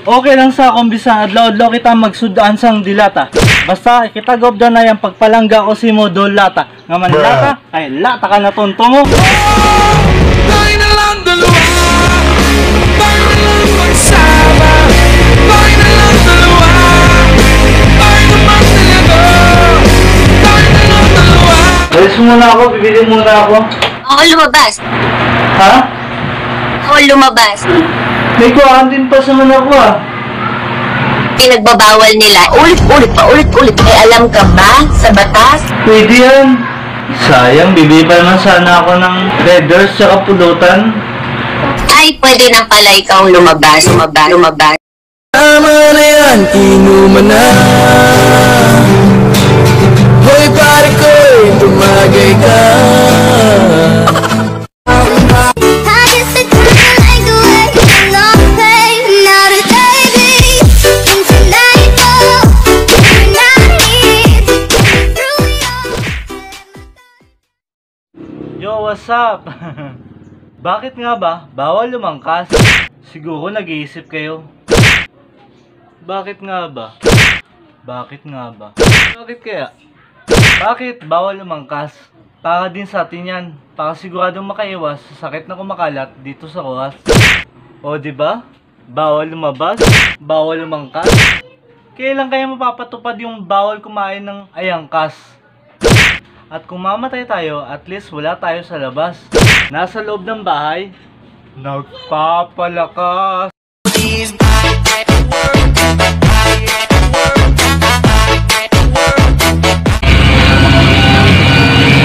Okay lang sa akong bisan adlaw-adlaw kita magsudaan sang dilata. Basta kita gobda na yang pagpalangga ko si mo dolata. Nga man lata, ay lata ka na tonto mo. Tayo na lang dalawa, tayo na lang magsama, tayo na lang dalawa, tayo naman talaga, tayo na lang dalawa. Alis muna ako, bibili muna ako. Ako lumabas. Ha? Ako lumabas. May kuhaan din pa sa manak ko ah. Pinagbabawal nila. Ulit-ulit. May alam ka ba sa batas? Pwede yan. Sayang, bibili pa naman sana ako ng leathers tsaka pulutan. Ay, pwede na pala ikaw lumabas. Tama na yan, inuman na. Hoy pare ko, tumagay ka. Yo, what's up? Bakit nga ba? Bawal lumangkas? Siguro nag-iisip kayo. Bakit nga ba? Bakit kaya? Bakit bawal lumangkas? Para din sa atin yan. Para siguradong makaiwas sa sakit na kumakalat dito sa Rojas. O diba? Bawal lumabas? Bawal lumangkas? Kailan kaya mapapatupad yung bawal kumain ng ayangkas? At kung mamatay tayo, at least wala tayo sa labas. Nasa loob ng bahay, nagpapalakas.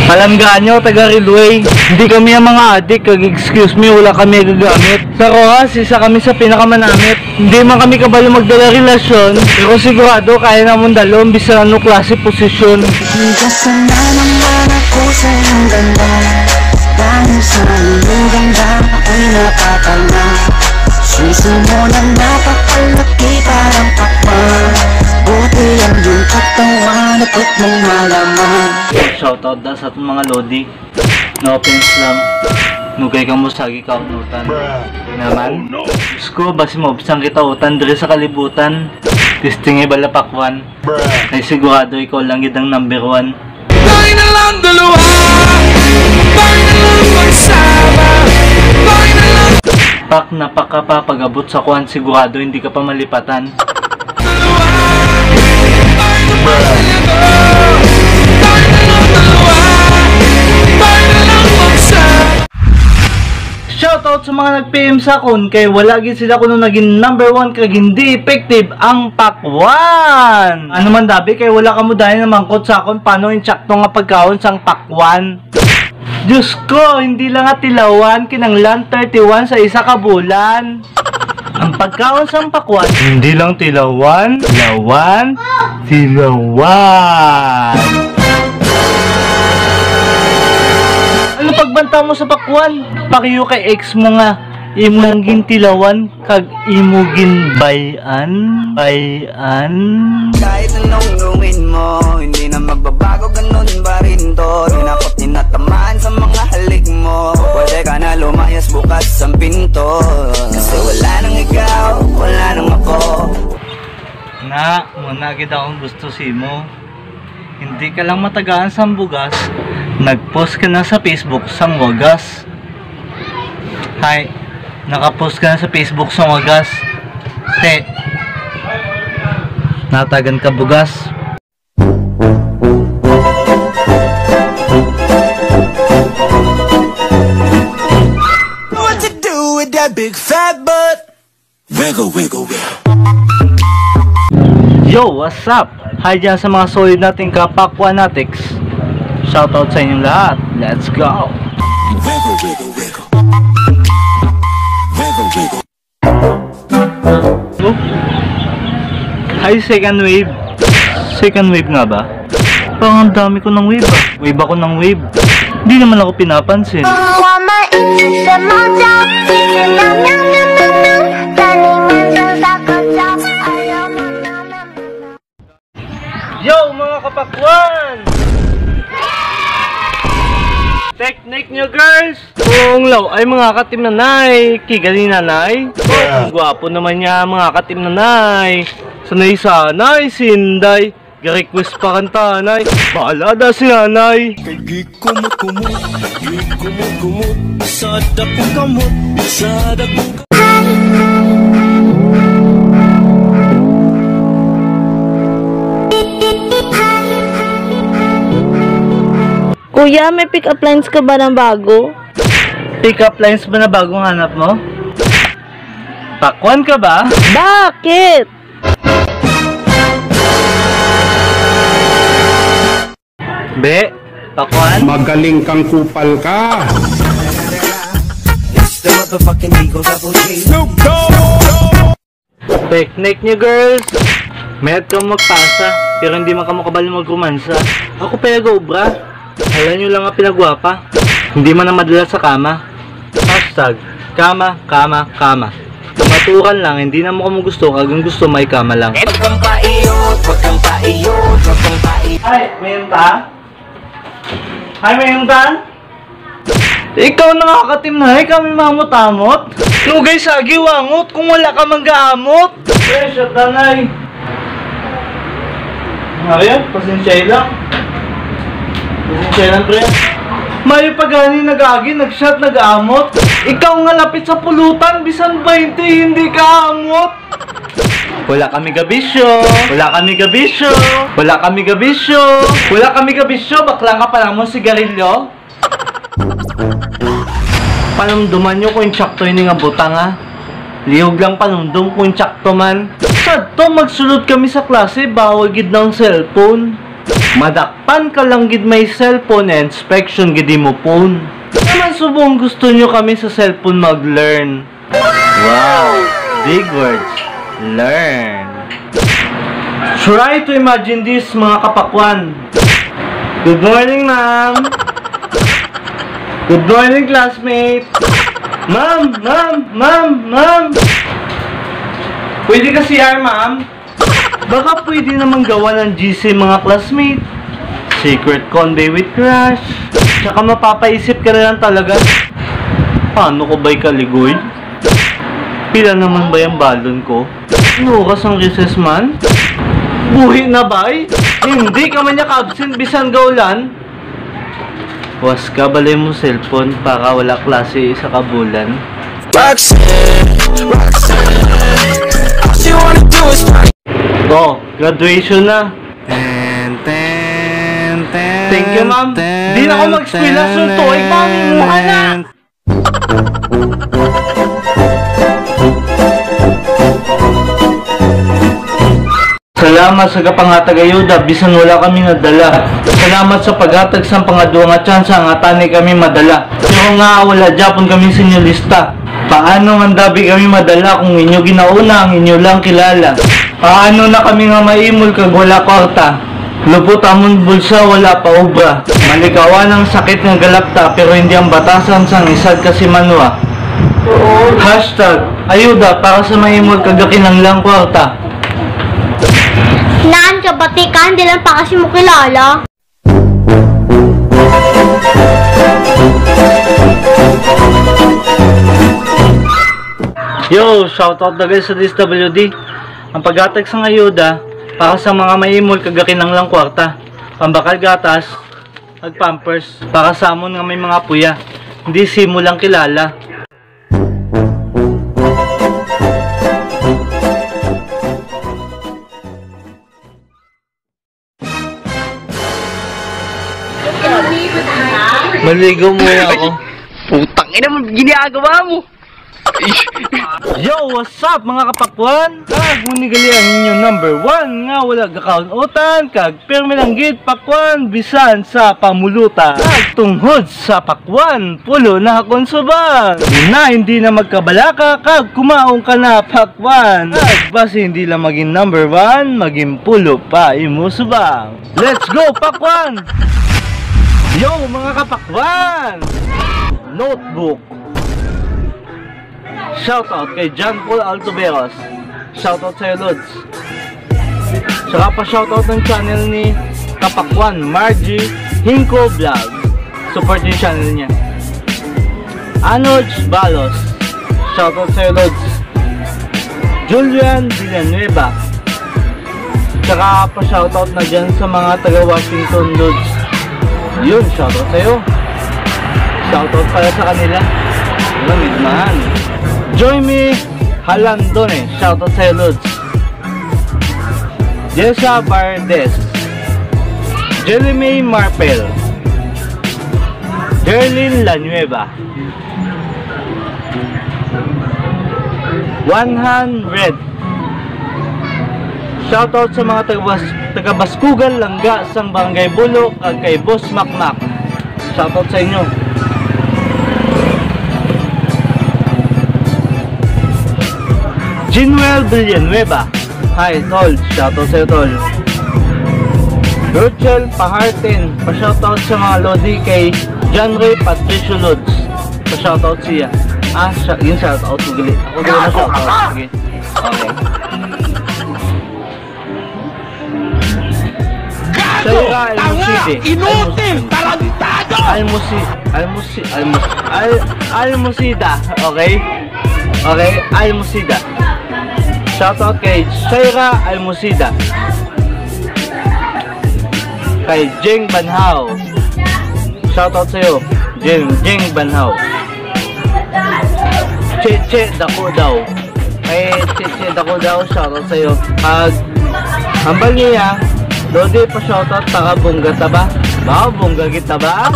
Palanggaan nyo, taga Railway. Hindi kami ang mga adik, excuse me, wala kami gagamit. Sa Rojas, isa kami sa pinakamanamit. Hindi man kami kabalo magdala relasyon, pero sigurado kaya namon dalawang bisa ano klase posisyon. Bigas na naman ako sa iyong ganda. Dahil sa iyong ganda, ako'y napapala. Suso mo na napapalaki parang pakwan. Buti ang iyong katawan at mong malaman. Shoutout da sa itong mga lodi. No offense lang. Nugay ka mo sagi ka unutan. Naman, Diyos ko, basi mo bisang kita utan diri sa kalibutan. Testing ay balapakwan. Ay sigurado ikaw lang idang number 1. Tayo na lang dalawa, tayo na lang magsama, tayo na lang Pak na pag-abot sa kuhan, sigurado hindi ka pa malipatan. dalawa, tayo naman talaga, tayo na lang dalawa, tayo na lang magsama. Shoutout sa mga nag-PM sa akon kay wala gid sila kuno naging number 1 kag hindi effective ang pakwan. Ano man dabi kay wala kamo dahil na mangkot sa akon paano insakto nga pagkaon sang pakwan. Diyos ko, hindi lang nga tilawan kinanglan 31 sa isa ka bulan. Ang pagkaon sang pakwan, hindi lang tilawan. Ano pagbanta mo sa pakwan? Pakiyo kay ex mo nga. Imo lang gintilawan kag imo ginbayan. Kahit anong gawin mo, hindi na magbabago, ganun pa rin to. Di na ako tinatamaan sa mga halik mo. Pwede ka na lumayas bukas ang pinto. Kasi wala nang ikaw, wala nang ako. Na, muna gid akong gusto si mo. Hindi ka lang matagaan sa bugas. Nag-post ka na sa Facebook sang wagas. Hi, naka-post ka na sa Facebook sang wagas. Te, natagan ka bugas. What to do with that big fat butt? Wiggle, wiggle, wiggle. Yo, what's up? Hi dyan sa mga solid nating kapakwanatics. Shoutout sa inyong lahat. Let's go! Wiggle, wiggle, wiggle. Wiggle, wiggle. Oh. Hi, second wave. Second wave nga ba? Parang ang dami ko ng wave ah. Wave ako ng wave. Hindi naman ako pinapansin. Yo mga kapakwan! Technique nyo girls! Kung law ay mga katim nanay. Kigali nanay. Ang gwapo naman niya mga katim nanay. Sanay sinday. Ga-request pa kan tanay. Bahala da si nanay. Kay kumot-kumot, sa dapong kamot, sa dapong Kuya, may pick-up lines ka ba ng bago? Pick-up lines ba na bagong hanap mo? Pakwan ka ba? Bakit? Be, pakwan? Magaling kang kupal ka. Picnic niyo girls. Mayat kang magpasa, pero hindi man ka makabali magrumansa. Ako pa obra. Alam nyo lang ang pinagwapa. Hindi man na madala sa kama. Hashtag, kama. Kamatukan lang, hindi na mo gusto. Kung gusto, may kama lang. Wag kang paiyot, wag kang paiyot, wag kang paiyot. Ay, mayunta? Ay, mayuntan? Ikaw nakakatim na, kami mamot-amot. Nugay sa agiwangot kung wala ka manggaamot. Fresh at tanay. Ayan, pasensya lang. Pasensya lang, pre. May pagani nag-agi, nag-shot, nag-amot. Ikaw nga lapit sa pulutan, bisan 20, hindi ka amot. Wala kami gabisyo. Bakla ka pa lang mo sigarilyo. Panumduman nyo kung tsakto yun nga butang ha. Lihog lang panumdum kung tsakto man. Sadto magsulod kami sa klase, bawal gid ng cellphone. Madakpan ka lang gid may cellphone, inspection gid mo phone. Naman subong gusto nyo kami sa cellphone mag-learn. Wow, big words. Learn. Try to imagine this mga kapakwan. Good morning, ma'am. Good morning, classmate. Ma'am. Pwede ka CR, ma'am? Baka pwede namang gawa ng GC mga classmate. Secret convey with crush. Tsaka mapapaisip ka na lang talaga. Paano ko ba'y kaligoy? Pila naman ba yung balon ko? Nukas ang recess man? Buhi na ba'y? Hindi ka man niya ka-absent bisan gaulan. Was ka balay mo cellphone para wala klase sa kabulan. Roxanne, all she wanna do is fight. Oh, graduation na. Thank you, ma'am. Di na ako mag-spila, so toy pa, mimuha na. Salamat sa kapangatag ayuda, bisan wala kami nadala. Salamat sa paghatag sa pangaduwa nga tsansa nga tani kami madala. Pero nga wala Japon kami sa inyo lista. Paano man dabi kami madala kung inyo ginauna ang inyo lang kilala? Paano na kami nga maimol kag wala kwarta? Lupot amon bulsa wala pa obra. Malikawan ang sakit ng galapta pero hindi ang batasan sang isad kasi manwa. Hashtag ayuda para sa maimol kag kinanglang kwarta. Naan ka bati ka, hindi lang pa kasi mo kilala. Yo, shoutout na guys sa DSWD. Ang paghatag sa ayuda para sa mga maimol kagakinang lang kwarta. Pambakal gatas, ag pampers para sa amon nga may mga puya. Hindi simo lang kilala. Maligo muna ako. Putang ina mo, ginagawa mo. Yo, what's up mga kapakwan? Kag munigali ang inyong number 1 nga wala gakaunutan kag pirmi lang gid pakwan bisan sa pamulutan. Kag tunghod sa pakwan pulo na akong subang. Na hindi na magkabalaka kag kumaong ka na pakwan. Kag basi hindi lang maging number 1, maging pulo pa imo subang. Let's go pakwan! Yo mga kapakwan! Notebook. Shoutout kay John Paul Altuberos. Shoutout sa'yo, Lods. Saka pa shoutout ng channel ni Kapakwan, Margie Hinko Vlog. Support yung channel niya. Anuj Balos, shoutout sa'yo Lods. Julian Villanueva, tsaka pa-shoutout na dyan sa mga taga-Washington Lods. Yun, shoutout sa'yo. Shoutout pala sa kanila. Yun, midmahan. Joyme Halandone, shoutout sa'yo Lods. Jessa Bardes, Jeremy Marpel, Jerlyn Lanueva, 100. Shoutout sa mga taga-Baskugan Langga sang Barangay Bulok at kay Boss Makmak. Shoutout sa inyo. Jinuel Villanueva, hi tol, shoutout sa'yo tol. Rochelle Paharten, pa-shoutout sa mga lodi kay John Ray Patricio Lods. Pa-shoutout siya. Yun shoutout ko gali. Ako gali na shoutout. Sige. Okay. Sayra Almuside. Inutil! Tarantado! Almusida. Okay? Okay? Almusida. Shoutout kay Sayra Almusida. Kay Jeng Banhao. Shoutout sa'yo, Jeng Banhao. Cheche Dako daw. Kay Cheche Dako daw, shoutout sa'yo. Hambal niya, Lodi pa shoutout, taka bongga taba. Ba, bongga kita ba?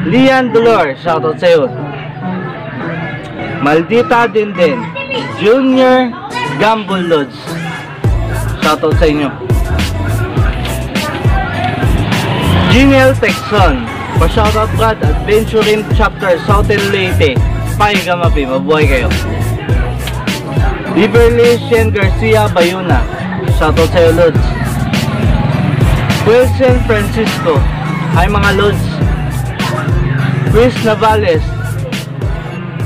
Lian Dolor, shoutout sa'yo. Maldita din. Junior Gamble Lods. Shoutout sa inyo. Geniel Texon, pa-shoutout Brad, Adventuring Chapter Southern Leyte. Pahiga mapi, mabuhay kayo. Liberly Shen Garcia Bayuna, shoutout sa'yo Lods. Wilson Francisco, hi mga Lods. Chris Navales,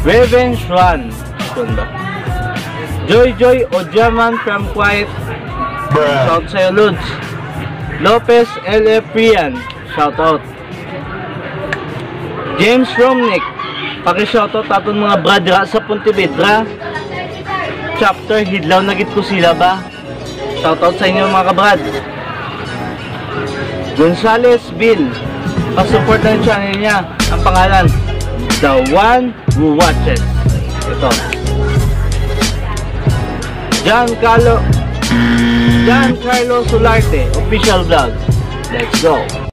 Raven Schwan, Joy Ojaman from Quiet, shoutout sa'yo Lods. Lopez L.F. Prian, shoutout. James Romnick, paki-shoutout aton mga bradra sa Pontevedra chapter Hidlaw na gid ko sila ba. Shoutout sa inyo mga kabrad. Gonzales Bill, pa-support ng channel niya. Ang pangalan, The One Who Watches. Ito. Giancarlo Solarte, official vlog. Let's go.